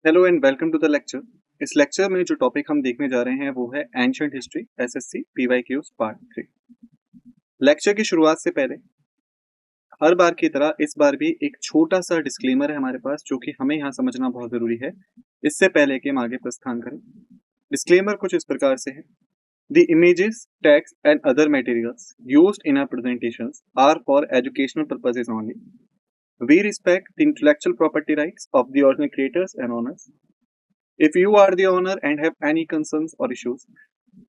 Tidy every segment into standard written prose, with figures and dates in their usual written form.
Hello and welcome to the lecture. इस lecture में जो टॉपिक हम देखने जा रहे हैं वो है ancient history SSC PYQs part 3। Lecture की शुरुआत से पहले हर बार की तरह इस बार भी एक छोटा सा डिस्क्लेमर है हमारे पास जो कि हमें यहाँ समझना बहुत जरूरी है इससे पहले कि हम आगे प्रस्थान करें। डिस्क्लेमर कुछ इस प्रकार से है। The images, text and other materials used in our presentations are for educational purposes only. We respect the intellectual property rights of the original creators and owners. If you are the owner and have any concerns or issues,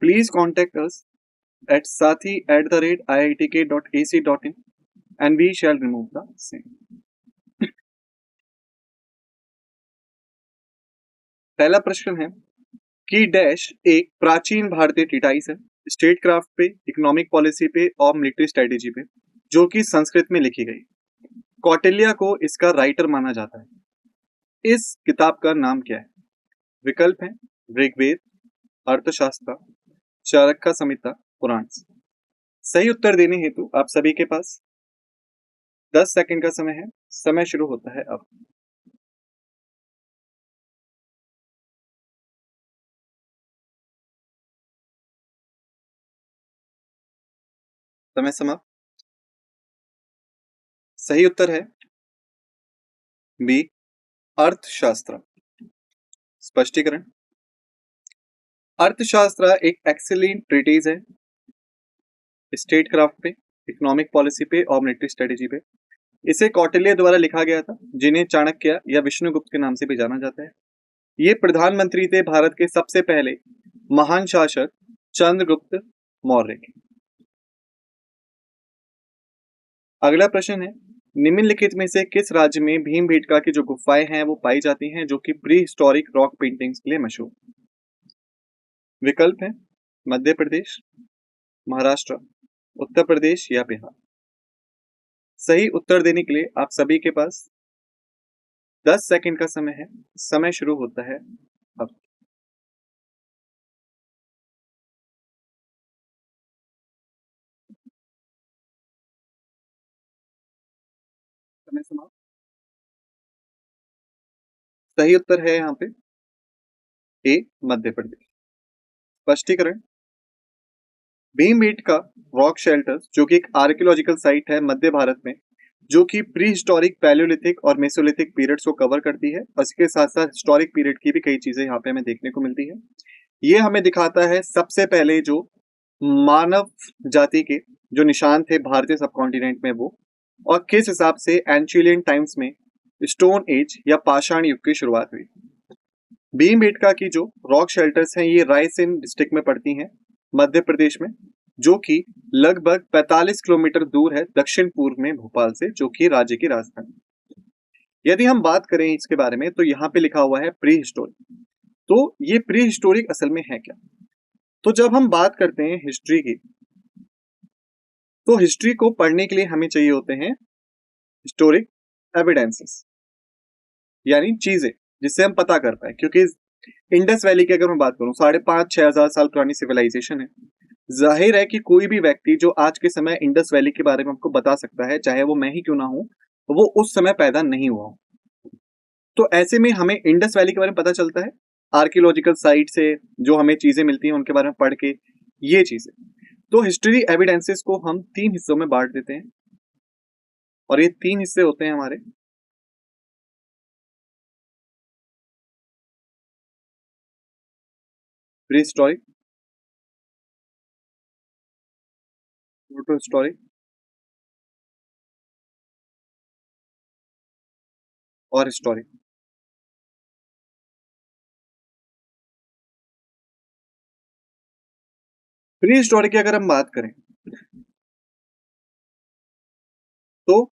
please contact us at sathi@iitk.ac.in and we shall remove the same. पहला प्रश्न है कि dash एक प्राचीन भारतीय ट्रीटाइस है state craft पे, economic policy पे और मिलिट्री स्ट्रेटेजी पे, जो कि संस्कृत में लिखी गई। कौटिल्य को इसका राइटर माना जाता है। इस किताब का नाम क्या है? विकल्प है ऋग्वेद, अर्थशास्त्र, चाणक्य संहिता, पुराण। सही उत्तर देने हेतु आप सभी के पास 10 सेकंड का समय है। समय शुरू होता है अब। समय समाप्त। सही उत्तर है बी, अर्थशास्त्र। स्पष्टीकरण। अर्थशास्त्र एक एक्सीलेंट ट्रीटीज है स्टेट क्राफ्ट पे, इकोनॉमिक पॉलिसी पे और मिलिट्री स्ट्रेटेजी पे। इसे कौटिल्य द्वारा लिखा गया था, जिन्हें चाणक्य या विष्णुगुप्त के नाम से भी जाना जाता है। ये प्रधानमंत्री थे भारत के सबसे पहले महान शासक चंद्रगुप्त मौर्य के। अगला प्रश्न है निम्नलिखित में से किस राज्य में भीमबेटका की जो गुफाएं हैं वो पाई जाती हैं, जो कि प्री हिस्टोरिक रॉक पेंटिंग्स के लिए मशहूर। विकल्प है मध्य प्रदेश, महाराष्ट्र, उत्तर प्रदेश या बिहार। सही उत्तर देने के लिए आप सभी के पास 10 सेकंड का समय है। समय शुरू होता है अब। समय समाप्त। सही उत्तर है यहाँ पे ए, मध्य प्रदेश। स्पष्टीकरण। भीमबेटका रॉक शेल्टर्स जो कि एक आर्कियोलॉजिकल साइट है मध्य भारत में, जो कि प्री हिस्टोरिक, पैलियोलिथिक और मेसोलिथिक पीरियड्स को कवर करती है और इसके साथ साथ हिस्टोरिक पीरियड की भी कई चीजें यहाँ पे हमें देखने को मिलती है। ये हमें दिखाता है सबसे पहले जो मानव जाति के जो निशान थे भारतीय सब कॉन्टिनेंट में वो, और किस हिसाब से एंशिएंट टाइम्स में स्टोन एज या पाषाण युग की शुरुआत हुई। भीमबेटका की जो रॉक शेल्टर्स हैं ये रायसेन डिस्ट्रिक्ट में पड़ती हैं मध्य प्रदेश में, जो कि लगभग 45 किलोमीटर दूर है दक्षिण पूर्व में भोपाल से, जो कि राज्य की राजधानी। यदि हम बात करें इसके बारे में तो यहाँ पे लिखा हुआ है प्री हिस्टोरिक। तो ये प्री हिस्टोरिक असल में है क्या? तो जब हम बात करते हैं हिस्ट्री की, तो हिस्ट्री को पढ़ने के लिए हमें चाहिए होते हैं हिस्टोरिक एविडेंसेस, यानी चीजें जिससे हम पता कर पाए। क्योंकि इंडस वैली की अगर मैं बात करूं 5,500-6,000 साल पुरानी सिविलाइजेशन है। जाहिर है कि कोई भी व्यक्ति जो आज के समय इंडस वैली के बारे में आपको बता सकता है, चाहे वो मैं ही क्यों ना हूं, वो उस समय पैदा नहीं हुआ हो। तो ऐसे में हमें इंडस वैली के बारे में पता चलता है आर्कियोलॉजिकल साइट से, जो हमें चीजें मिलती हैं उनके बारे में पढ़ के, ये चीजें। तो हिस्ट्री एविडेंसेस को हम 3 हिस्सों में बांट देते हैं और ये 3 हिस्से होते हैं हमारे। प्री हिस्टोरिक, प्रोटो हिस्टोरिक और हिस्टोरिक। प्री हिस्टोरिक की अगर हम बात करें तो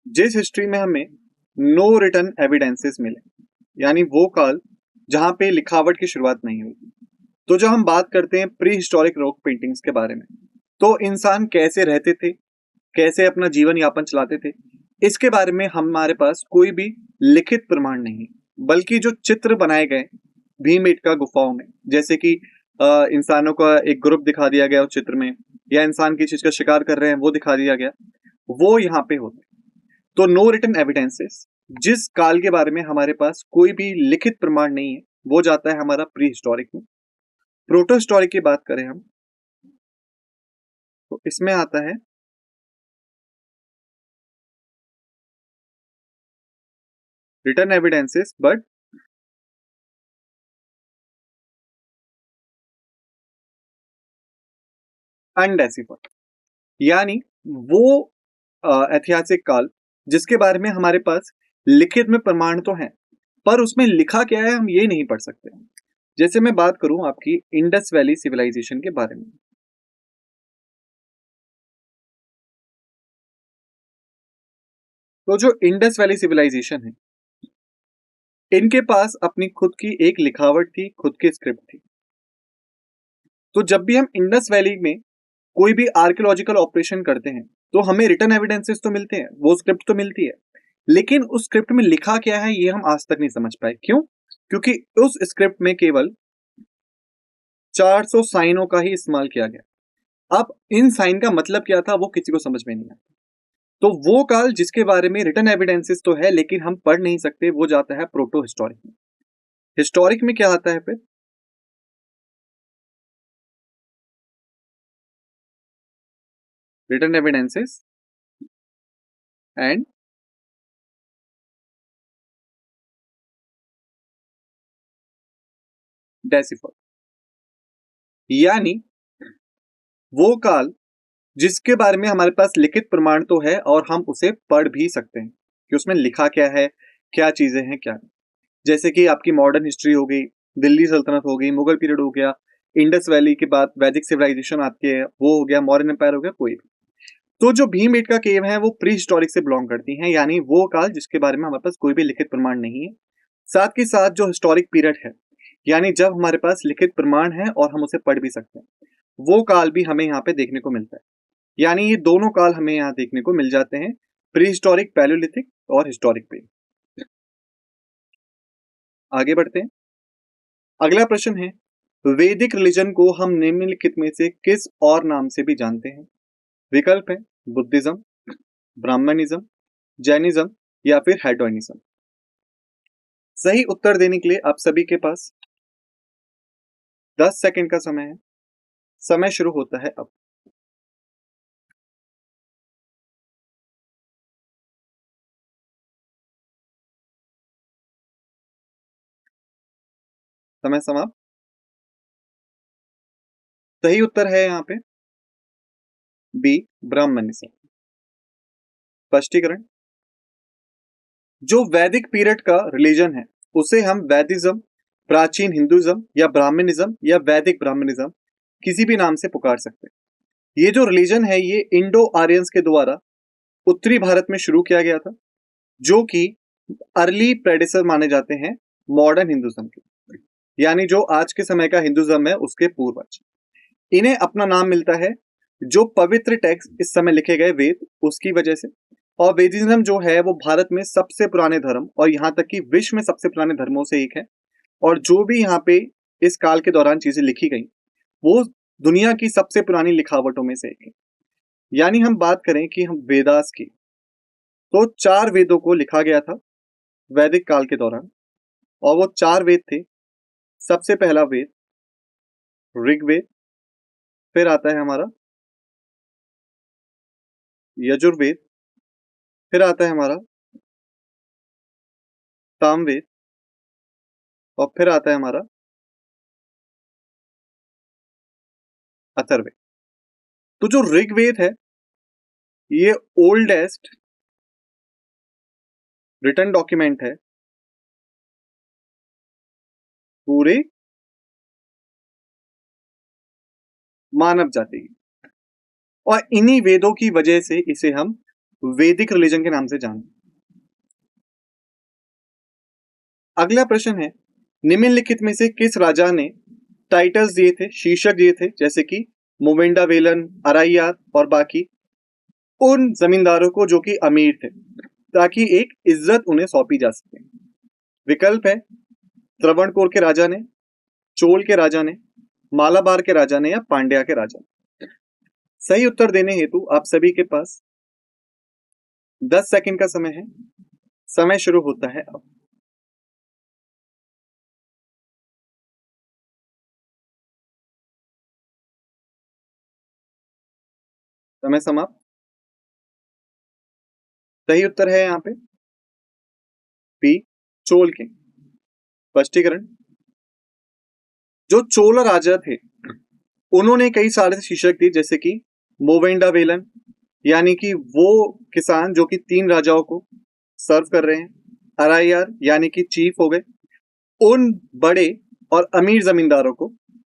जिस हिस्ट्री में हमें नो रिटन एविडेंसेस मिले, यानी वो काल जहां पे लिखावट की शुरुआत नहीं हुई। तो जब हम बात करते हैं प्री हिस्टोरिक रॉक पेंटिंग्स के बारे में, तो इंसान कैसे रहते थे, कैसे अपना जीवन यापन चलाते थे, इसके बारे में हमारे पास कोई भी लिखित प्रमाण नहीं, बल्कि जो चित्र बनाए गए भीमबेटका गुफाओं में, जैसे कि इंसानों का एक ग्रुप दिखा दिया गया उस चित्र में, या इंसान किसी चीज का शिकार कर रहे हैं वो दिखा दिया गया, वो यहाँ पे होते। तो नो रिटन एविडेंसेस, जिस काल के बारे में हमारे पास कोई भी लिखित प्रमाण नहीं है, वो जाता है हमारा प्री हिस्टोरिक में। प्रोटो हिस्टोरिक की बात करें हम, तो इसमें आता है रिटन एविडेंसेस बट अनडेसिफाइड, यानी वो ऐतिहासिक काल जिसके बारे में हमारे पास लिखित में प्रमाण तो है, पर उसमें लिखा क्या है हम ये नहीं पढ़ सकते। जैसे मैं बात करूं आपकी इंडस वैली सिविलाइजेशन के बारे में, तो जो इंडस वैली सिविलाइजेशन है, इनके पास अपनी खुद की एक लिखावट थी, खुद की स्क्रिप्ट थी। तो जब भी हम इंडस वैली में कोई भी आर्कियोलॉजिकल ऑपरेशन करते हैं, तो हमें रिटन एविडेंसेस तो मिलते हैं, वो स्क्रिप्ट तो मिलती है, लेकिन उस स्क्रिप्ट में लिखा क्या है ये हम आज तक नहीं समझ पाए। क्यों? क्योंकि उस स्क्रिप्ट में केवल 400 साइनों का ही इस्तेमाल किया गया। अब इन साइन का मतलब क्या था वो किसी को समझ में नहीं आता। तो वो काल जिसके बारे में रिटन एविडेंसेस तो है लेकिन हम पढ़ नहीं सकते, वो जाता है प्रोटो हिस्टोरिक में। हिस्टोरिक में क्या आता है फिर? रिटन एविडेंसेस एंड डेसिफर, यानी वो काल जिसके बारे में हमारे पास लिखित प्रमाण तो है और हम उसे पढ़ भी सकते हैं कि उसमें लिखा क्या है, क्या चीजें हैं, क्या नहीं। जैसे कि आपकी मॉडर्न हिस्ट्री हो गई, दिल्ली सल्तनत हो गई, मुगल पीरियड हो गया, इंडस वैली के बाद वैदिक सिविलाइजेशन आती है वो हो गया, मौर्यन एम्पायर हो गया, कोई भी। तो जो भीमबेटका केव है वो प्री हिस्टोरिक से बिलोंग करती हैं, यानी वो काल जिसके बारे में हमारे पास कोई भी लिखित प्रमाण नहीं है। साथ के साथ जो हिस्टोरिक पीरियड है, यानी जब हमारे पास लिखित प्रमाण है और हम उसे पढ़ भी सकते हैं, वो काल भी हमें यहाँ पे देखने को मिलता है। यानी ये दोनों काल हमें यहाँ देखने को मिल जाते हैं, प्री हिस्टोरिक पैलियोलिथिक और हिस्टोरिक पीरियड। आगे बढ़ते हैं। अगला प्रश्न है, वैदिक रिलीजन को हम निम्नलिखित में से किस और नाम से भी जानते हैं? विकल्प है बुद्धिज्म, ब्राह्मणिज्म, जैनिज्म या फिर हेडोनिज्म। सही उत्तर देने के लिए आप सभी के पास 10 सेकंड का समय है। समय शुरू होता है अब। समय समाप्त। सही उत्तर है यहाँ पे बी, ब्राह्मणिज्म। स्पष्टीकरण, जो वैदिक पीरियड का रिलीजन है उसे हम वैदिज्म, प्राचीन हिंदुइज्म या ब्राह्मणिज्म या वैदिक ब्राह्मणिज्म किसी भी नाम से पुकार सकते हैं। ये जो रिलीजन है ये इंडो आर्यंस के द्वारा उत्तरी भारत में शुरू किया गया था, जो कि अर्ली प्रेडेसर माने जाते हैं मॉडर्न हिंदुइज्म के, यानी जो आज के समय का हिंदुइज्म है उसके पूर्वज। इन्हें अपना नाम मिलता है जो पवित्र टेक्स्ट इस समय लिखे गए वेद उसकी वजह से। और वेदिज्म जो है वो भारत में सबसे पुराने धर्म और यहाँ तक कि विश्व में सबसे पुराने धर्मों से एक है। और जो भी यहाँ पे इस काल के दौरान चीजें लिखी गई वो दुनिया की सबसे पुरानी लिखावटों में से एक है। यानी हम बात करें कि हम वेदास की, तो 4 वेदों को लिखा गया था वैदिक काल के दौरान, और वो 4 वेद थे। सबसे पहला वेद ऋग्वेद, फिर आता है हमारा यजुर्वेद, फिर आता है हमारा सामवेद, और फिर आता है हमारा अथर्ववेद। तो जो ऋग्वेद है ये ओल्डेस्ट रिटन डॉक्यूमेंट है पूरे मानव जाति की, और इन्हीं वेदों की वजह से इसे हम वैदिक रिलीजन के नाम से जानते हैं। अगला प्रश्न है, निम्नलिखित में से किस राजा ने टाइटल्स दिए थे, शीर्षक दिए थे, जैसे कि मोवेंडा वेलन, अराइयार और बाकी उन जमींदारों को जो कि अमीर थे, ताकि एक इज्जत उन्हें सौंपी जा सके? विकल्प है त्रावणकोर के राजा ने, चोल के राजा ने, मालाबार के राजा ने या पांड्या के राजा ने। सही उत्तर देने हेतु आप सभी के पास 10 सेकंड का समय है। समय शुरू होता है अब। समय समाप्त। सही उत्तर है यहाँ पे बी, चोल किंग। स्पष्टीकरण, जो चोल राजा थे उन्होंने कई सारे शीर्षक दिए, जैसे कि मोवेंडा वेलन, यानी कि वो किसान जो कि 3 राजाओं को सर्व कर रहे हैं। अराइयार यानी कि चीफ हो गए उन बड़े और अमीर जमींदारों को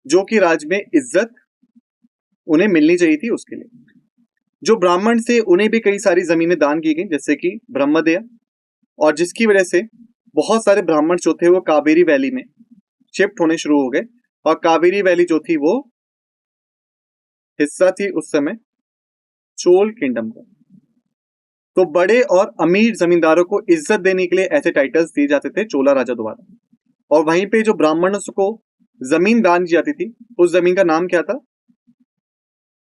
जो कि राज्य में इज्जत उन्हें मिलनी चाहिए थी उसके लिए। जो ब्राह्मण से उन्हें भी कई सारी जमीनें दान की गई, जैसे कि ब्रह्मदया, और जिसकी वजह से बहुत सारे ब्राह्मण जो थे वो कावेरी वैली में शिफ्ट होने शुरू हो गए, और कावेरी वैली जो थी वो हिस्सा थी उस समय चोल किंगडम का। तो बड़े और अमीर जमींदारों को इज्जत देने के लिए ऐसे टाइटल्स दिए जाते थे चोला राजा द्वारा। और वहीं पे जो ब्राह्मणों को जमीन दान की जाती थी उस जमीन का नाम क्या था?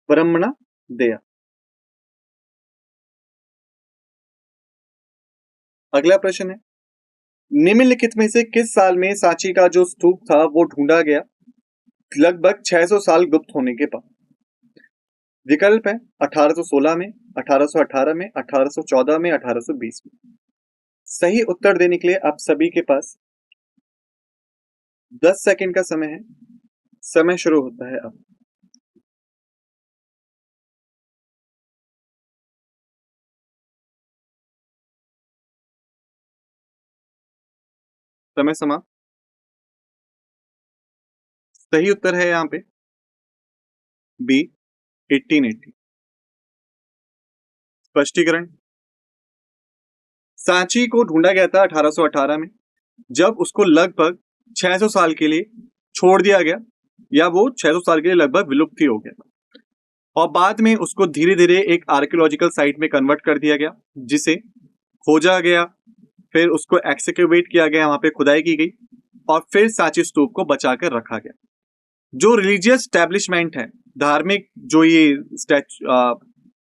ब्रह्मणा दया। अगला प्रश्न है, निम्नलिखित में से किस साल में सांची का जो स्तूप था वो ढूंढा गया लगभग 600 साल गुप्त होने के बाद? विकल्प है 1816 में, 1818 में, 1814 में, 1820 में। सही उत्तर देने के लिए आप सभी के पास 10 सेकंड का समय है। समय शुरू होता है अब। समय समाप्त। सही उत्तर है यहाँ पे बी, 1880। स्पष्टीकरण, सांची को ढूंढा गया था 1818 में, जब उसको लगभग 600 साल के लिए छोड़ दिया गया, या वो 600 साल के लिए लगभग विलुप्त ही हो गया था। और बाद में उसको धीरे धीरे एक आर्कियोलॉजिकल साइट में कन्वर्ट कर दिया गया, जिसे खोजा गया, फिर उसको एक्सकेवेट किया गया, वहां पे खुदाई की गई, और फिर सांची स्तूप को बचा कर रखा गया। जो रिलीजियस स्टैब्लिशमेंट है, धार्मिक जो ये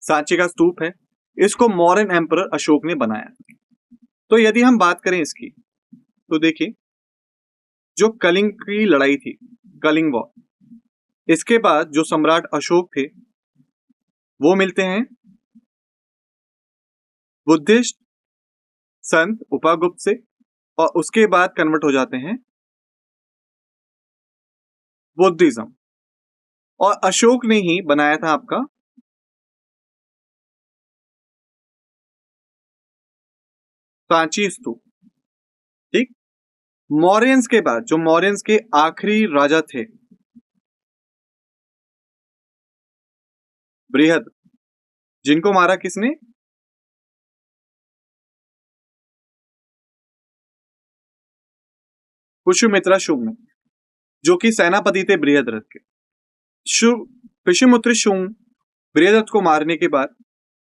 सांची का स्तूप है, इसको मॉडर्न एम्परर अशोक ने बनाया। तो यदि हम बात करें इसकी, तो देखिए जो कलिंग की लड़ाई थी, कलिंग वॉर, इसके बाद जो सम्राट अशोक थे वो मिलते हैं बुद्धिस्ट संत उपागुप्त से, और उसके बाद कन्वर्ट हो जाते हैं बुद्धिज्म, और अशोक ने ही बनाया था आपका सांची स्तूप। ठीक। मौर्यंस के बाद जो मौर्यंस के आखिरी राजा थे बृहद, जिनको मारा किसने? पुष्यमित्रा शुंग ने, जो कि सेनापति थे बृहद्रथ के। पुष्यमित्र शुंग बृहद्रथ को मारने के बाद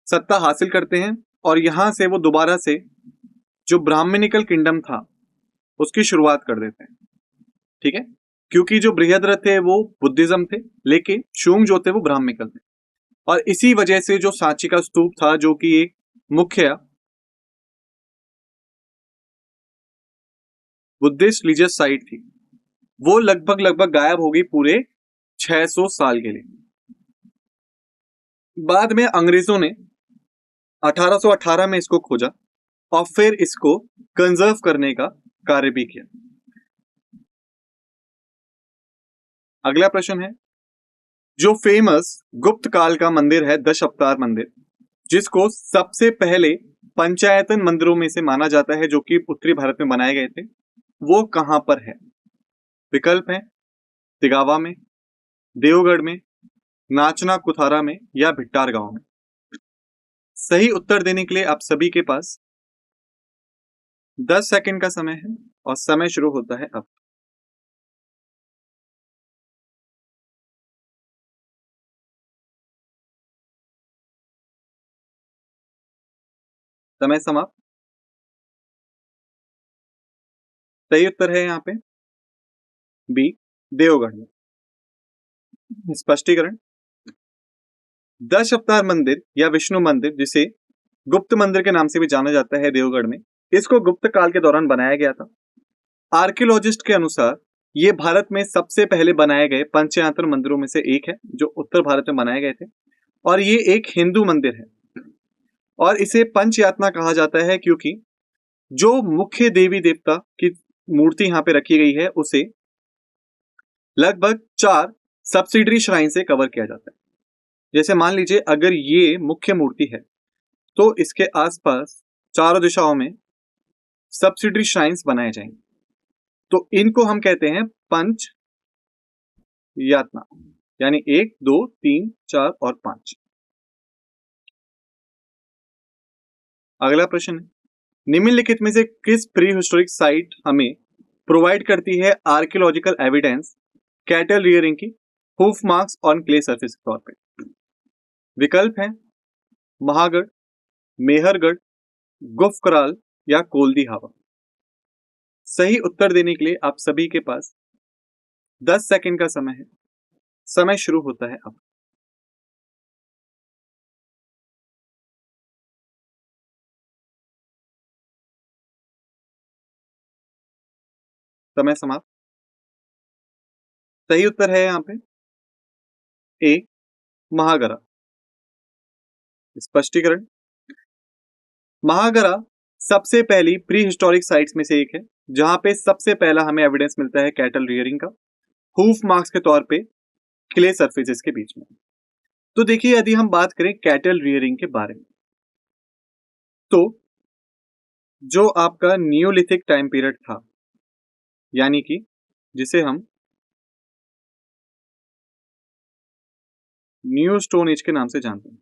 सत्ता हासिल करते हैं, और यहां से वो दोबारा से जो ब्राह्मणिकल किंगडम था उसकी शुरुआत कर देते हैं। ठीक है, क्योंकि जो बृहद्रथ थे वो बुद्धिज्म थे, लेकिन शुंग जो थे वो ब्राह्मणिकल थे, और इसी वजह से जो सांची का स्तूप था, जो कि एक मुख्य बुद्धिस्ट रिलीजियस साइट थी, वो लगभग लगभग गायब हो गई पूरे 600 साल के लिए। बाद में अंग्रेजों ने 1818 में इसको खोजा, और फिर इसको कंजर्व करने का कार्य भी किया। अगला प्रश्न है, जो फेमस गुप्त काल का मंदिर है दश अवतार मंदिर, जिसको सबसे पहले पंचायतन मंदिरों में से माना जाता है, जो कि उत्तरी भारत में बनाए गए थे, वो कहां पर है? विकल्प है तिगावा में, देवगढ़ में, नाचना कुथारा में, या भिट्टार गांव में। सही उत्तर देने के लिए आप सभी के पास 10 सेकंड का समय है, और समय शुरू होता है अब। समय समाप्त। सही उत्तर है यहाँ पे बी, देवगढ़ में। स्पष्टीकरण, दश अवतार मंदिर या विष्णु मंदिर, जिसे गुप्त मंदिर के नाम से भी जाना जाता है देवगढ़ में, इसको गुप्त काल के दौरान बनाया गया था। आर्कियोलॉजिस्ट के अनुसार ये भारत में सबसे पहले बनाए गए पंचयात्र मंदिरों में से एक है, जो उत्तर भारत में बनाए गए थे, और ये एक हिंदू मंदिर है। और इसे पंचयातना कहा जाता है क्योंकि जो मुख्य देवी देवता की मूर्ति यहाँ पे रखी गई है उसे लगभग 4 सब्सिडरी श्राइन से कवर किया जाता है। जैसे मान लीजिए अगर ये मुख्य मूर्ति है तो इसके आसपास चारों दिशाओं में सब्सिडरी श्राइन्स बनाए जाएंगे, तो इनको हम कहते हैं पंच यातना, यानी 1 2 3 4 और 5। अगला प्रश्न है, निम्नलिखित में से किस प्री हिस्टोरिक साइट हमें प्रोवाइड करती है आर्कियोलॉजिकल एविडेंस कैटल रियरिंग की hoof marks on clay surface के तौर पे? विकल्प है महागढ़, मेहरगढ़, गुफकराल या कोलदी हावा। सही उत्तर देने के लिए आप सभी के पास 10 सेकंड का समय है। समय शुरू होता है अब। समय समाप्त। सही उत्तर है यहाँ पे ए महागरा। स्पष्टीकरण, महागरा सबसे पहली प्री हिस्टोरिक साइट्स में से एक है जहां पे सबसे पहला हमें एविडेंस मिलता है कैटल रियरिंग का हूफ मार्क्स के तौर पे क्ले सरफेसेस के बीच में। तो देखिए यदि हम बात करें कैटल रियरिंग के बारे में, तो जो आपका नियोलिथिक टाइम पीरियड था, यानी कि जिसे हम न्यू स्टोन एज के नाम से जानते हैं,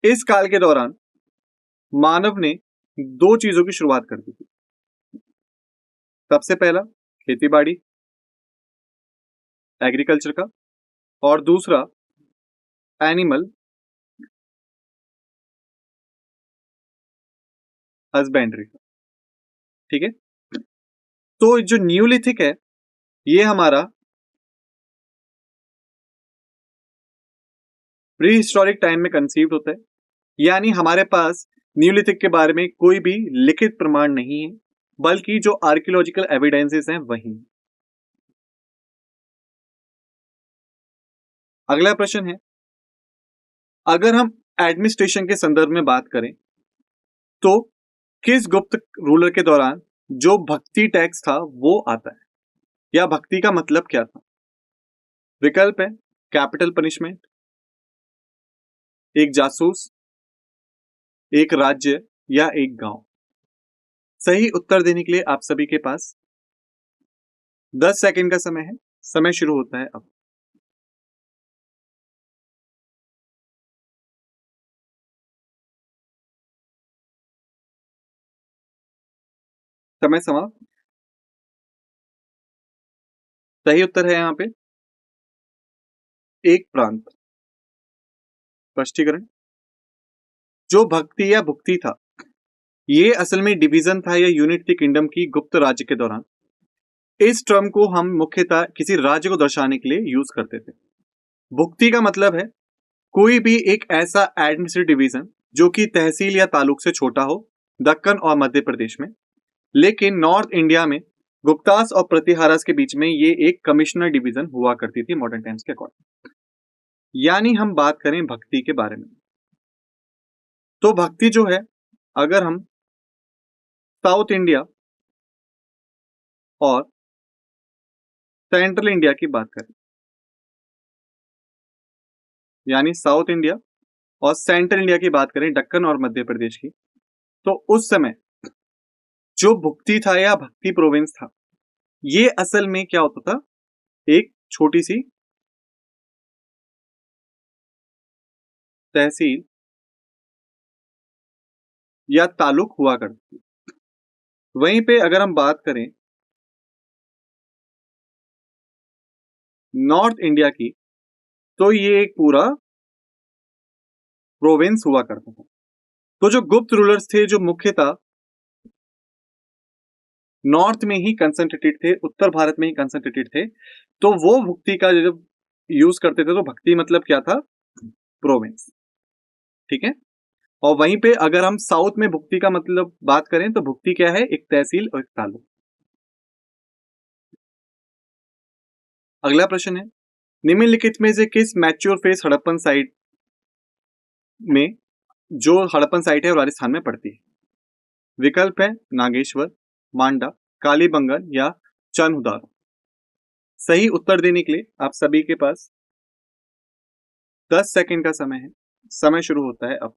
इस काल के दौरान मानव ने 2 चीजों की शुरुआत कर दी थी। सबसे पहला खेती-बाड़ी, एग्रीकल्चर का, और दूसरा एनिमल हस्बेंड्री का। ठीक है, तो जो न्यूलिथिक है ये हमारा प्री हिस्टोरिक टाइम में कंसीव्ड होता है, यानी हमारे पास न्यूलिथिक के बारे में कोई भी लिखित प्रमाण नहीं है, बल्कि जो आर्कियोलॉजिकल एविडेंसेस हैं वही। अगला प्रश्न है, अगर हम एडमिनिस्ट्रेशन के संदर्भ में बात करें तो किस गुप्त रूलर के दौरान जो भक्ति टैक्स था वो आता है, या भक्ति का मतलब क्या था? विकल्प है कैपिटल पनिशमेंट, एक जासूस, एक राज्य या एक गांव। सही उत्तर देने के लिए आप सभी के पास 10 सेकंड का समय है। समय शुरू होता है अब। समय समाप्त। सही उत्तर है यहां पे एक प्रांत। स्पष्टीकरण, जो भक्ति या भुक्ति था ये असल में डिवीजन था या यूनिट थी किंगडम की गुप्त राज्य के दौरान। इस टर्म को हम मुख्यतः किसी राज्य को दर्शाने के लिए यूज करते थे। भुक्ति का मतलब है कोई भी एक ऐसा एडमिनिस्ट्रेटिव डिवीजन जो कि तहसील या तालुक से छोटा हो दक्कन और मध्य प्रदेश में, लेकिन नॉर्थ इंडिया में गुप्तास और प्रतिहारास के बीच में ये एक कमिश्नर डिवीजन हुआ करती थी मॉडर्न टाइम्स के अकॉर्डिंग। यानी हम बात करें भक्ति के बारे में, तो भक्ति जो है अगर हम साउथ इंडिया और सेंट्रल इंडिया की बात करें, यानी साउथ इंडिया और सेंट्रल इंडिया की बात करें, दक्कन और मध्य प्रदेश की, तो उस समय जो भुक्ति था या भक्ति प्रोविंस था ये असल में क्या होता था, एक छोटी सी तहसील या तालुक हुआ करती थी। वहीं पे अगर हम बात करें नॉर्थ इंडिया की, तो ये एक पूरा प्रोविंस हुआ करता था। तो जो गुप्त रूलर्स थे जो मुख्यतः नॉर्थ में ही कंसंट्रेटेड थे, उत्तर भारत में ही कंसंट्रेटेड थे, तो वो भुक्ति का जब यूज करते थे तो भक्ति मतलब क्या था, प्रोविंस। ठीक है, और वहीं पे अगर हम साउथ में भुक्ति का मतलब बात करें तो भुक्ति क्या है, एक तहसील और एक तालुक। अगला प्रश्न है, निम्नलिखित में से किस मैच्योर फेस हड़प्पन साइट में, जो हड़प्पन साइट है वो राजस्थान में पड़ती है? विकल्प है नागेश्वर, मांडा, कालीबंगन या चनहुदार। सही उत्तर देने के लिए आप सभी के पास 10 सेकंड का समय है। समय शुरू होता है अब।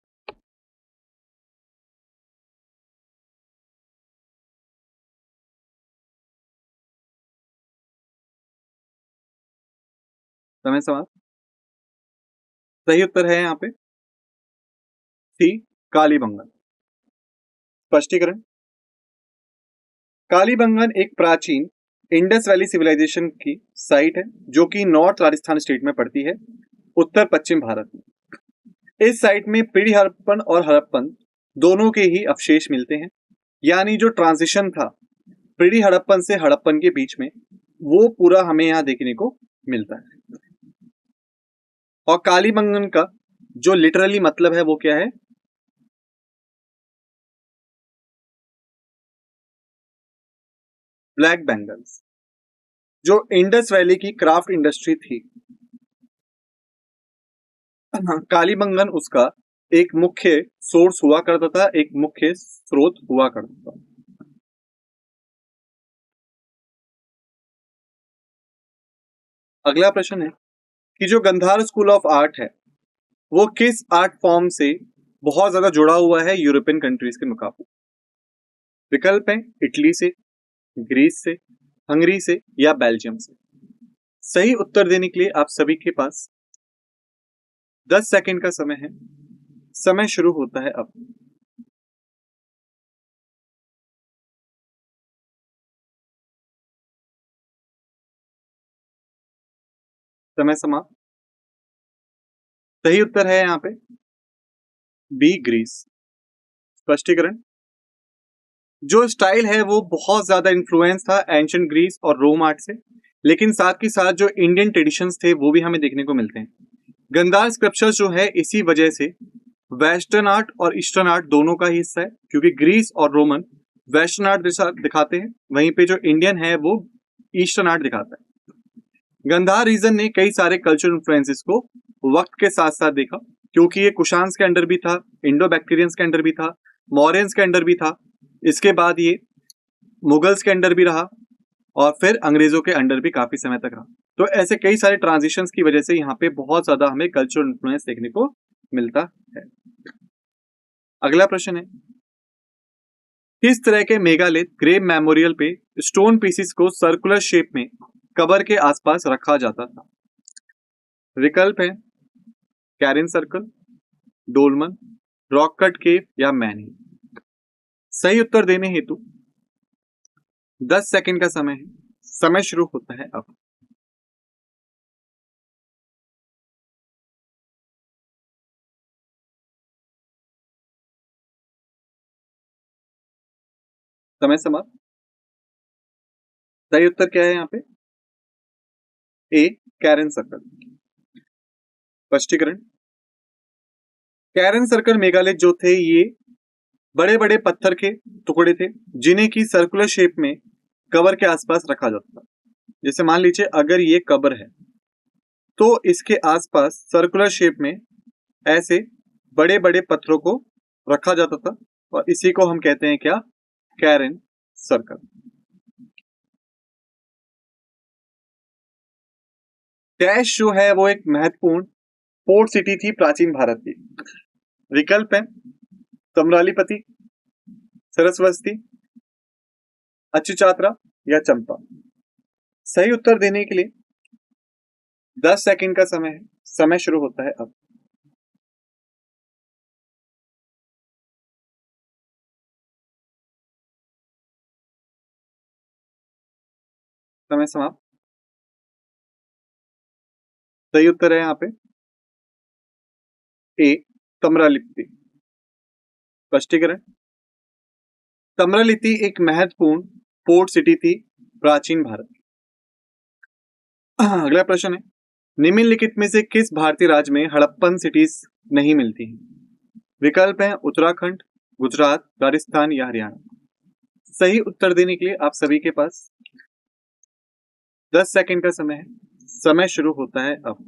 समय समाप्त। सही उत्तर है यहाँ पे सी, कालीबंगन। स्पष्टीकरण, कालीबंगन एक प्राचीन इंडस वैली सिविलाइजेशन की साइट है जो कि नॉर्थ राजस्थान स्टेट में पड़ती है, उत्तर पश्चिम भारत में। इस साइट में पीढ़ी हड़प्पन और हड़प्पन दोनों के ही अवशेष मिलते हैं, यानी जो ट्रांजिशन था पीढ़ी हड़प्पन से हड़प्पन के बीच में, वो पूरा हमें यहाँ देखने को मिलता है। और कालीबंगन का जो लिटरली मतलब है वो क्या है? Black bangles. जो इंडस वैली की क्राफ्ट इंडस्ट्री थी, कालीबंगन उसका एक मुख्य सोर्स हुआ करता था, एक मुख्य स्रोत हुआ करता था। अगला प्रश्न है कि जो गंधार स्कूल ऑफ आर्ट है वो किस आर्ट फॉर्म से बहुत ज्यादा जुड़ा हुआ है यूरोपियन कंट्रीज के मुकाबले? विकल्प है इटली से, ग्रीस से, हंगरी से या बेल्जियम से। सही उत्तर देने के लिए आप सभी के पास 10 सेकंड का समय है। समय शुरू होता है अब। समय समाप्त। सही उत्तर है यहाँ पे बी, ग्रीस। स्पष्टीकरण, जो स्टाइल है वो बहुत ज्यादा इन्फ्लुएंस था एंशियंट ग्रीस और रोम आर्ट से, लेकिन साथ ही साथ जो इंडियन ट्रेडिशंस थे वो भी हमें देखने को मिलते हैं। गंधार स्क्रप्चर्स जो है इसी वजह से वेस्टर्न आर्ट और ईस्टर्न आर्ट दोनों का ही हिस्सा है, क्योंकि ग्रीस और रोमन वेस्टर्न आर्ट दिखाते हैं, वहीं पे जो इंडियन है वो ईस्टर्न आर्ट दिखाता है। गंधार रीजन ने कई सारे कल्चरल इन्फ्लुएंसेस को वक्त के साथ साथ देखा, क्योंकि ये कुशान्स के अंडर भी था, इंडो बैक्टीरियंस के अंडर भी था, मौर्यंस के अंडर भी था, इसके बाद ये मुगल्स के अंडर भी रहा और फिर अंग्रेजों के अंडर भी काफी समय तक रहा। तो ऐसे कई सारे ट्रांजिशंस की वजह से यहाँ पे बहुत ज्यादा हमें कल्चरल इन्फ्लुएंस देखने को मिलता है। अगला प्रश्न है, किस तरह के मेगालिथ ग्रेव मेमोरियल पे स्टोन पीसीस को सर्कुलर शेप में कबर के आसपास रखा जाता था? विकल्प है cairn circle, dolmen, rock cut cave या मैनी। सही उत्तर देने हेतु 10 सेकंड का समय है। समय शुरू होता है अब। समय समाप्त। सही उत्तर क्या है यहाँ पे? ए, कैरन सर्कल। स्पष्टीकरण, कैरन सर्कल मेगालिथ जो थे ये बड़े बड़े पत्थर के टुकड़े थे जिन्हें की सर्कुलर शेप में कबर के आसपास रखा जाता था। जैसे मान लीजिए अगर ये कबर है तो इसके आसपास सर्कुलर शेप में ऐसे बड़े बड़े पत्थरों को रखा जाता था और इसी को हम कहते हैं क्या? Karen circle. डैश जो है वो एक महत्वपूर्ण पोर्ट सिटी थी प्राचीन भारत की। विकल्प है तमरालीपति, सरस्वती, अच्युचात्रा या चंपा। सही उत्तर देने के लिए 10 सेकंड का समय है। समय शुरू होता है अब। समय समाप्त। सही उत्तर है यहाँ पे ए, तमरालिप्ति। स्पष्टीकरण, तमरालिप्ति एक महत्वपूर्ण पोर्ट सिटी थी प्राचीन भारत। अगला प्रश्न है, निम्नलिखित में से किस भारतीय राज्य में हड़प्पन सिटीज नहीं मिलती हैं? विकल्प हैं उत्तराखंड, गुजरात, राजस्थान या हरियाणा। सही उत्तर देने के लिए आप सभी के पास 10 सेकंड का समय है। समय शुरू होता है अब।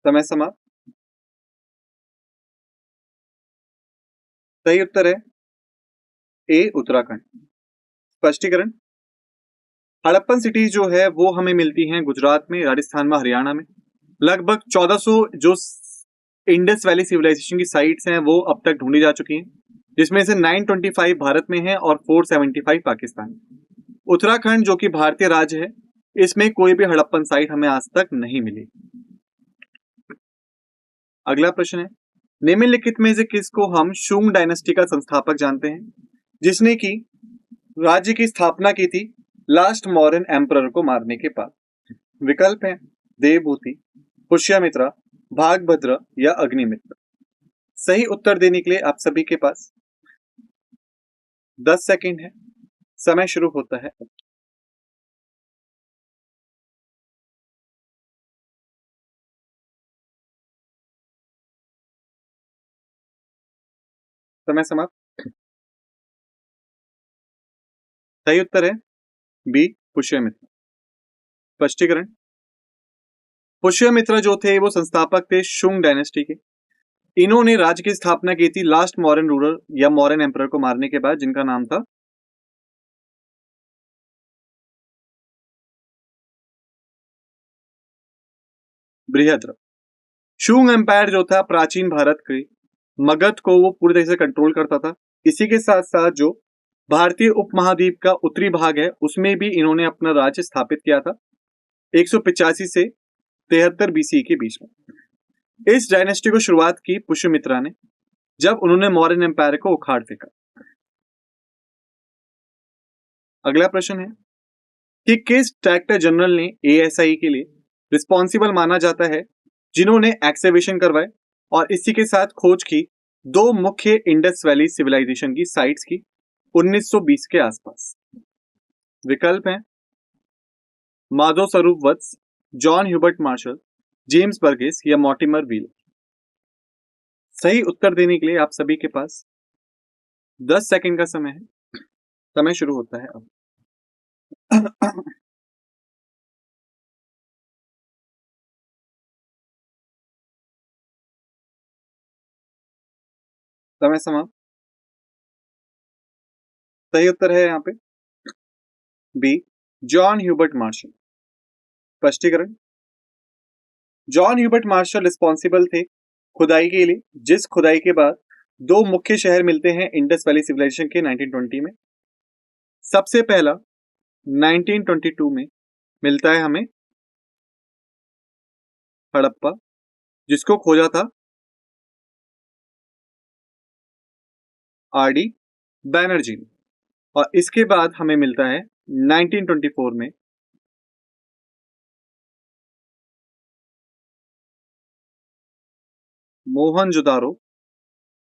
समय समाप्त। सही उत्तर है ए उत्तराखंड। स्पष्टीकरण, हड़प्पन सिटीज जो है वो हमें मिलती हैं गुजरात में, राजस्थान में, हरियाणा में। लगभग 1400 जो इंडस वैली सिविलाइजेशन की साइट्स हैं वो अब तक ढूंढी जा चुकी हैं, जिसमें से 925 भारत में है और 475 पाकिस्तान में। उत्तराखंड जो कि भारतीय राज्य है, इसमें कोई भी हड़प्पन साइट हमें आज तक नहीं मिली। अगला प्रश्न है, निम्नलिखित में से किसको हम शुंग डायनेस्टी का संस्थापक जानते हैं, जिसने की राज्य की स्थापना की थी लास्ट मौर्यन एम्परर को मारने के बाद। विकल्प हैं देवभूति, पुष्यमित्रा, भागभद्र या अग्निमित्र। सही उत्तर देने के लिए आप सभी के पास 10 सेकंड है। समय शुरू होता है। समय समाप्त। सही उत्तर है बी पुष्यमित्र। स्पष्टीकरण, पुष्यमित्र जो थे वो संस्थापक थे शुंग डायनेस्टी के। इन्होंने राज्य की स्थापना की थी लास्ट मौर्यन रूलर या मौर्यन एम्परर को मारने के बाद, जिनका नाम था बृहद्र। शुंग एम्पायर जो था प्राचीन भारत के मगध को वो पूरी तरह से कंट्रोल करता था। इसी के साथ साथ जो भारतीय उपमहाद्वीप का उत्तरी भाग है उसमें भी इन्होंने अपना राज्य स्थापित किया था 185 से 73 बीसी के बीच में। इस डायनेस्टी को शुरुआत की पुष्यमित्रा ने, जब उन्होंने मौर्यन एम्पायर को उखाड़ फेंका। अगला प्रश्न है कि किस डायरेक्टर जनरल ने एएसआई के लिए रिस्पॉन्सिबल माना जाता है, जिन्होंने एक्सकवेशन करवाए और इसी के साथ खोज की दो मुख्य इंडस वैली सिविलाइजेशन की साइट्स की 1920 के आसपास। विकल्प हैं Madho Swarup Vats, John Hubert Marshall, James Burgess या मॉर्टिमर व्हीलर। सही उत्तर देने के लिए आप सभी के पास 10 सेकंड का समय है। समय शुरू होता है अब। समय समाप्त। सही उत्तर है यहाँ पे बी जॉन ह्यूबर्ट मार्शल। स्पष्टीकरण, जॉन ह्यूबर्ट मार्शल रिस्पॉन्सिबल थे खुदाई के लिए, जिस खुदाई के बाद दो मुख्य शहर मिलते हैं इंडस वैली सिविलाइजेशन के 1920 में। सबसे पहला 1922 में मिलता है हमें हड़प्पा, जिसको खोजा था आरडी बैनर्जी ने, और इसके बाद हमें मिलता है 1924 में मोहनजोदारो,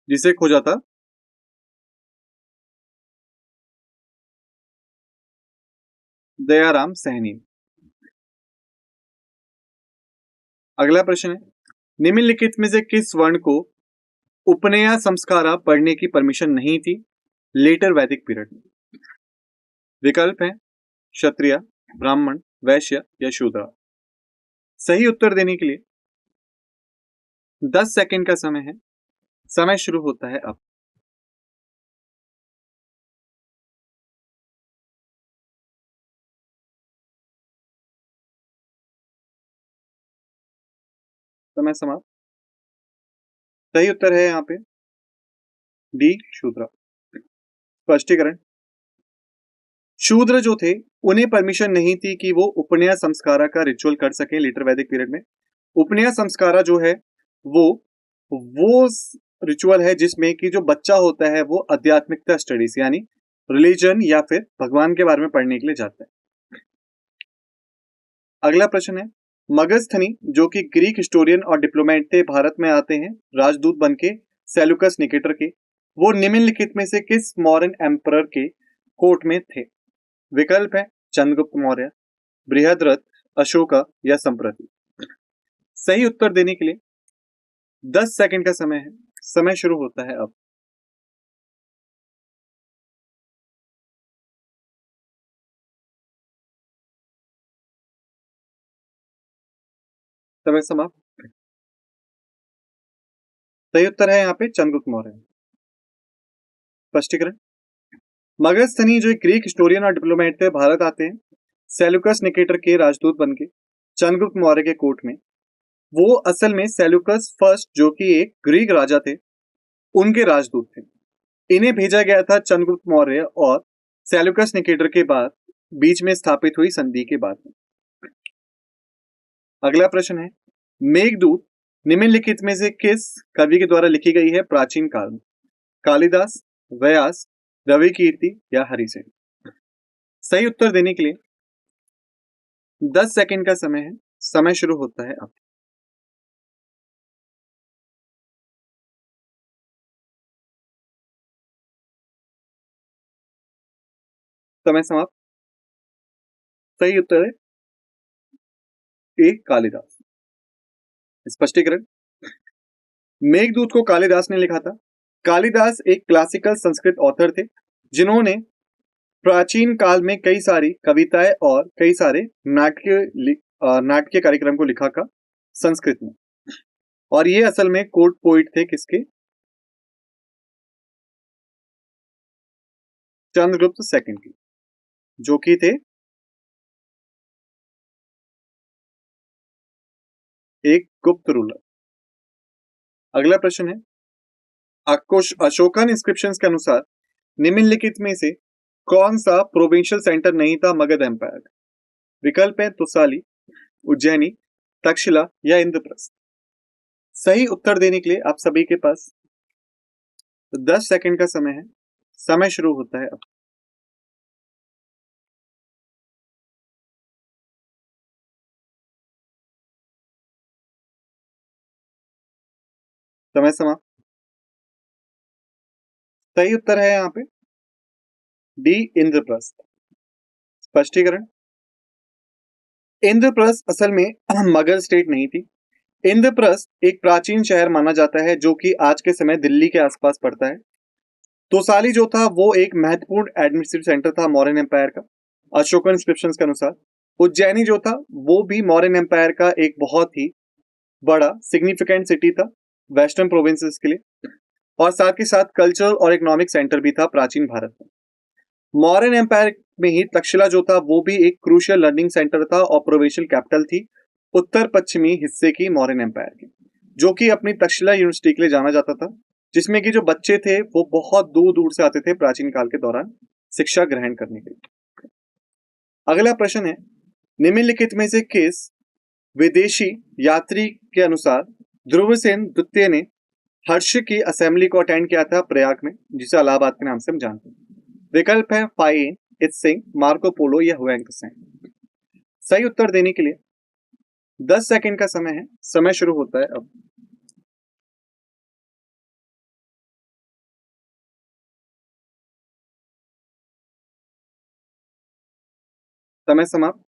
जिसे खोजा था दयाराम सहनी। अगला प्रश्न है, निम्नलिखित में से किस वर्ण को उपनया संस्कारा पढ़ने की परमिशन नहीं थी लेटर वैदिक पीरियड में। विकल्प हैं क्षत्रिय, ब्राह्मण, वैश्य या शूद्र। सही उत्तर देने के लिए 10 सेकंड का समय है। समय शुरू होता है अब। समय समाप्त। सही उत्तर है यहाँ पे डी शूद्र। स्पष्टीकरण, शूद्र जो थे उन्हें परमिशन नहीं थी कि वो उपनया संस्कारा का रिचुअल कर सके लेटर वैदिक पीरियड में। उपनया संस्कारा जो है वो रिचुअल है जिसमें कि जो बच्चा होता है वो आध्यात्मिकता स्टडीज यानी रिलीजन या फिर भगवान के बारे में पढ़ने के लिए जाता है। अगला प्रश्न है, मगस्थनी जो कि ग्रीक हिस्टोरियन और डिप्लोमेट थे, भारत में आते हैं राजदूत बनके सेलुकस निकेटर के। वो निम्नलिखित में से किस मॉडर्न एम्परर के कोर्ट में थे। विकल्प है चंद्रगुप्त मौर्य, बृहद्रथ, अशोका या संप्रति। सही उत्तर देने के लिए 10 सेकंड का समय है। समय शुरू होता है अब। समय समाप्त। सही उत्तर है यहाँ पे चंद्रगुप्त मौर्य। स्पष्टीकरण। मगधस्थनी जो एक ग्रीक हिस्टोरियन और डिप्लोमेट थे, भारत आते हैं सेल्यूकस निकेटर के राजदूत बन के चंद्रगुप्त मौर्य के कोर्ट में। वो असल में सेल्यूकस फर्स्ट जो कि एक ग्रीक राजा थे, उनके राजदूत थे। इन्हें भेजा गया था चंद्रगुप्त मौर्य और सेल्यूकस निकेटर के बाद बीच में स्थापित हुई संधि के बाद में। अगला प्रश्न है, मेघदूत निम्नलिखित में से किस कवि के द्वारा लिखी गई है प्राचीन काल में? कालिदास, व्यास, रवि कीर्ति या हरिसेन। सही उत्तर देने के लिए 10 सेकंड का समय है। समय शुरू होता है अब। समय समाप्त। सही उत्तर है ए कालिदास। स्पष्टीकरण। मेघदूत को कालिदास ने लिखा था। कालिदास एक क्लासिकल संस्कृत ऑथर थे जिन्होंने प्राचीन काल में कई सारी कविताएं और कई सारे नाटकीय कार्यक्रम को लिखा का संस्कृत में। और ये असल में कोर्ट पोइट थे किसके? चंद्रगुप्त सेकंड के, जो कि थे एक गुप्त रूलर। अगला प्रश्न है, अशोकन इंस्क्रिप्शंस के अनुसार निम्नलिखित में से कौन सा प्रोविंशियल सेंटर नहीं था मगध एम्पायर का? विकल्प है तोसाली, उज्जैनी, तक्षशिला या इंद्रप्रस्थ। सही उत्तर देने के लिए आप सभी के पास 10 सेकंड का समय है। समय शुरू होता है अब। समय समाप्त। सही उत्तर है यहाँ पे डी इंद्रप्रस्थ। स्पष्टीकरण। इंद्रप्रस्थ असल में मगध स्टेट नहीं थी। इंद्रप्रस्थ एक प्राचीन शहर माना जाता है जो कि आज के समय दिल्ली के आसपास पड़ता है। तोसाली जो था वो एक महत्वपूर्ण एडमिनिस्ट्रेटिव सेंटर था मौर्यन एम्पायर का अशोकन इंस्क्रिप्शंस के अनुसार। उज्जैनी जो था वो भी मौर्यन एम्पायर का एक बहुत ही बड़ा सिग्निफिकेंट सिटी था वेस्टर्न प्रोविंसेस के लिए, और साथ ही साथ कल्चरल और इकोनॉमिक सेंटर भी था प्राचीन भारत में। मौर्यन एम्पायर में ही तक्षशिला जो था वो भी एक क्रूशियल लर्निंग सेंटर था और प्रोविंशियल कैपिटल थी उत्तर पश्चिमी हिस्से की मौर्यन एम्पायर की, जो कि अपनी तक्षशिला यूनिवर्सिटी के लिए जाना जाता था, जिसमें कि जो बच्चे थे वो बहुत दूर दूर से आते थे प्राचीन काल के दौरान शिक्षा ग्रहण करने के लिए। अगला प्रश्न है, निम्नलिखित में से किस विदेशी यात्री के अनुसार ध्रुवसेन द्वितीय ने हर्ष की असेंबली को अटेंड किया था प्रयाग में, जिसे इलाहाबाद के नाम से हम जानते हैं? विकल्प है फाइन, इत्सिंग, मार्को पोलो या हुएंग त्संग। सही उत्तर देने के लिए 10 सेकंड का समय है। समय शुरू होता है अब। समय समाप्त।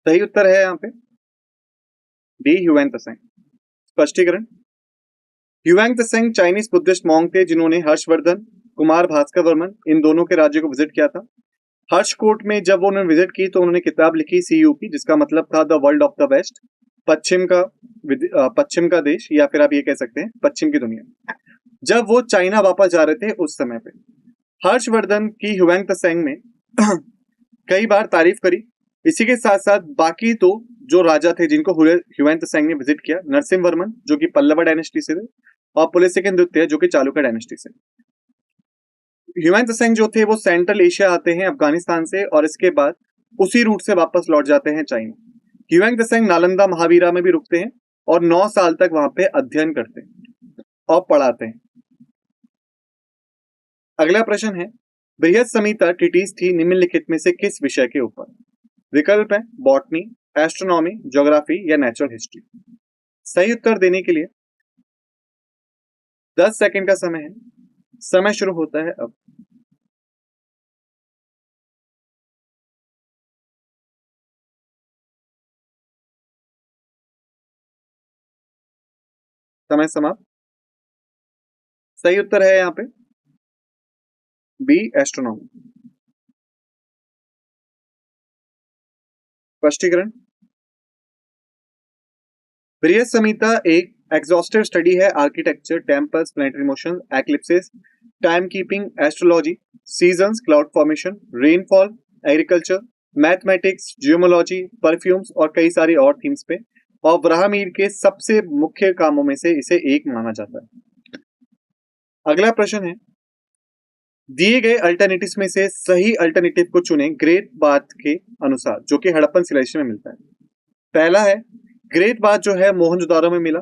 सही उत्तर है यहाँ पे डी ह्यूएन त्संग। स्पष्टीकरण। ह्यूएन त्संग चाइनीज बुद्धिस्ट मॉन्क थे जिन्होंने हर्षवर्धन, कुमार भास्कर वर्मन इन दोनों के राज्य को विजिट किया था। हर्षकोट में जब उन्होंने विजिट की तो उन्होंने किताब लिखी सीयूपी, जिसका मतलब था the world of the west, पश्चिम का देश, या फिर आप ये कह सकते हैं पश्चिम की दुनिया। जब वो चाइना वापस जा रहे थे उस समय पे हर्षवर्धन की ह्यूएन त्संग में कई बार तारीफ करी। इसी के साथ साथ बाकी तो जो राजा थे जिनको ह्यूएन त्संग ने विजिट किया, नरसिंह वर्मन जो कि पल्लव डायनेस्टी से थे, और पुलकेशिन द्वितीय जो कि चालुक्य डायनेस्टी से। ह्यूएन त्संग जो थे वो सेंट्रल एशिया आते हैं अफगानिस्तान से, और इसके बाद उसी रूट से वापस लौट जाते हैं चाइना। ह्यूएन त्संग नालंदा महावीरा में भी रुकते हैं और 9 साल तक वहां पे अध्ययन करते हैं और पढ़ाते हैं। अगला प्रश्न है, बृहद संहिता ट्रीटीज थी निम्नलिखित में से किस विषय के ऊपर? विकल्प है बॉटनी, एस्ट्रोनॉमी, ज्योग्राफी या नेचुरल हिस्ट्री। सही उत्तर देने के लिए 10 सेकंड का समय है। समय शुरू होता है अब। समय समाप्त। सही उत्तर है यहाँ पे बी एस्ट्रोनॉमी। स्पष्टीकरण। बृहत संहिता एक एग्जॉस्टिव स्टडी है architecture, temples, planetary motion, eclipses, time keeping, astrology, seasons, cloud formation, rainfall, agriculture, mathematics, gemmology, perfumes और कई सारी और थीम्स पे, और ब्राह्मीर के सबसे मुख्य कामों में से इसे एक माना जाता है। अगला प्रश्न है, दिए गए अल्टरनेटिव्स में से सही अल्टरनेटिव को चुनें ग्रेट बाथ के अनुसार, जो कि हड़प्पन सिविलाइजेशन में मिलता है। पहला है ग्रेट बाथ जो है मोहनजोदारो में मिला।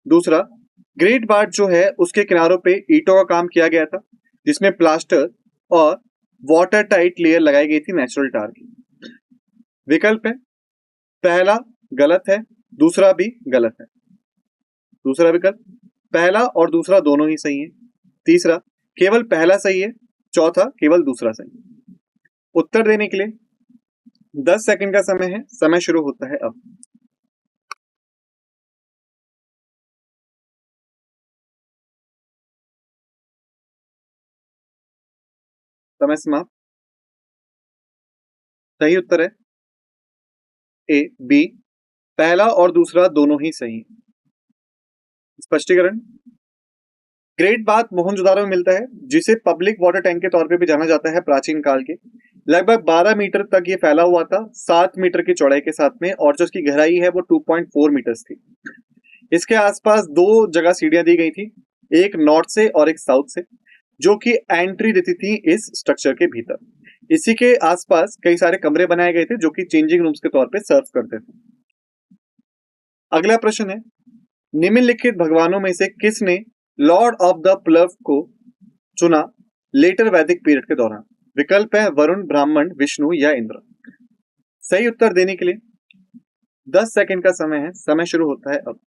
दूसरा, ग्रेट बाथ जो है उसके किनारों पे ईंटों का काम किया गया था, जिसमें प्लास्टर और वाटर टाइट लेयर लगाई गई थी नेचुरल टार की। विकल्प है पहला गलत है, दूसरा भी गलत है। दूसरा विकल्प, पहला और दूसरा दोनों ही सही है। तीसरा, केवल पहला सही है। चौथा, केवल दूसरा सही है। उत्तर देने के लिए 10 सेकंड का समय है। समय शुरू होता है अब। समय समाप्त। सही उत्तर है ए बी, पहला और दूसरा दोनों ही सही है। स्पष्टीकरण। ग्रेट बाथ मोहनजोदारो में मिलता है, जिसे पब्लिक वाटर टैंक के तौर पे भी जाना जाता है प्राचीन काल के। लगभग 12 मीटर तक ये फैला हुआ था, 7 मीटर की चौड़ाई के साथ में, और जो इसकी गहराई है वो 2.4 मीटर्स थी। इसके आसपास दो जगह सीढ़ियां दी गई थी, एक नॉर्थ से और एक साउथ से, जो कि एंट्री देती थी इस स्ट्रक्चर के भीतर। इसी के आसपास कई सारे कमरे बनाए गए थे, जो कि चेंजिंग रूम्स के तौर पे सर्व करते थे। अगला प्रश्न है, निम्नलिखित भगवानों में से किसने लॉर्ड ऑफ द प्लव को चुना लेटर वैदिक पीरियड के दौरान? विकल्प है वरुण, ब्राह्मण, विष्णु या इंद्र। सही उत्तर देने के लिए 10 सेकंड का समय है। समय शुरू होता है अब।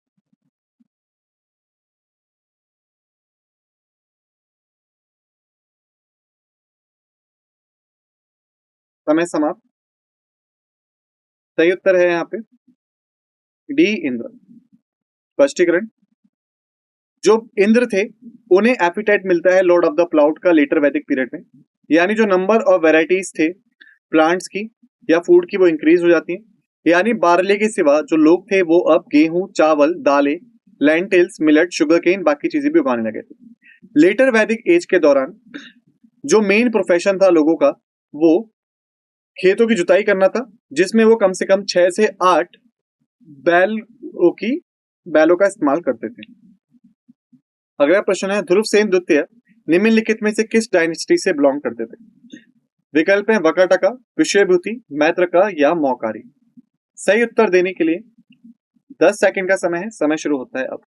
समय समाप्त। सही उत्तर है यहाँ पे डी इंद्र। स्पष्टीकरण। जो इंद्र थे उन्हें एपिटाइट मिलता है लॉर्ड ऑफ द प्लाउड का लेटर वैदिक पीरियड में, यानी जो नंबर ऑफ वेराइटीज थे प्लांट्स की या फूड की वो इंक्रीज हो जाती है। यानी बारले के सिवा जो लोग थे वो अब गेहूं, चावल, दालें, लेंटिल्स, मिलेट, शुगर केन, बाकी चीजें भी उगाने लगे थे। लेटर वैदिक एज के दौरान जो मेन प्रोफेशन था लोगों का वो खेतों की जुताई करना था, जिसमें वो कम से कम 6 से 8 बैलों का इस्तेमाल करते थे। अगला प्रश्न है, ध्रुवसेन द्वितीय निम्नलिखित में से किस डायनेस्टी से बिलोंग करते थे? विकल्प है वकाटका, विषयभूति, मैत्रका या मौकारी। सही उत्तर देने के लिए 10 सेकंड का समय है। समय शुरू होता है अब।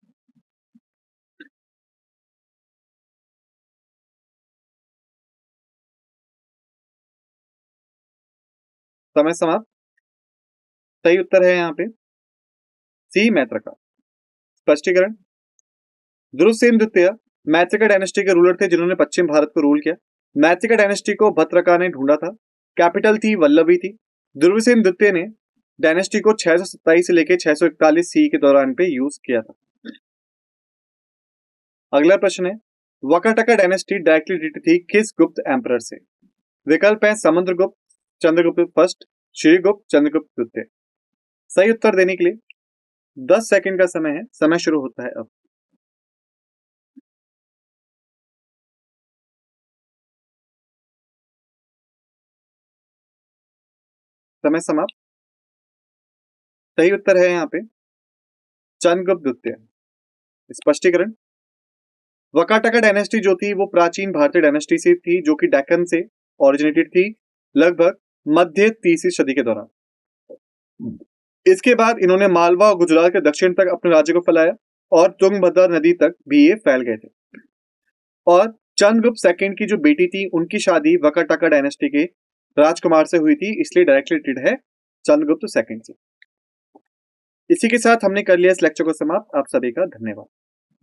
समय समाप्त। सही उत्तर है यहाँ पे सी मैत्रका। स्पष्टीकरण। ध्रुवसेन द्वितीय मैत्रिका डायनेस्टी के रूलर थे, जिन्होंने पश्चिम भारत को रूल किया। मैत्रिका डायनेस्टी को भद्रका ने ढूंढा था। कैपिटल थी वल्लभी थी। ध्रुवसेन द्वितीय ने डायनेस्टी को 627 से लेकर 641 सी के दौरान पे यूज किया था। अगला प्रश्न है, वकाटका डायनेस्टी डायरेक्टली रिलेटेड थी किस गुप्त एम्परर से? विकल्प है समुद्रगुप्त, चंद्रगुप्त फर्स्ट, श्रीगुप्त, चंद्रगुप्त द्वितीय। सही उत्तर देने के लिए 10 सेकंड का समय है। समय शुरू होता है अब। समय समाप्त। सही उत्तर है यहाँ पे चंद्रगुप्त द्वितीय। स्पष्टीकरण। वकाटका डायनेस्टी जो थी वो प्राचीन भारतीय डायनेस्टी से थी, जो कि डेक्कन से ओरिजिनेटेड थी लगभग मध्य 30वीं सदी के दौरान। इसके बाद इन्होंने मालवा और गुजरात के दक्षिण तक अपने राज्य को फैलाया, और तुंगभद्रा नदी तक भी ये फैल गए थे। और चंद्रगुप्त सेकंड की जो बेटी थी उनकी शादी वकाटका डायनेस्टी के राजकुमार से हुई थी, इसलिए डायरेक्टली रिलेटेड है चंद्रगुप्त सेकंड से। इसी के साथ हमने कर लिया इस लेक्चर को समाप्त। आप सभी का धन्यवाद।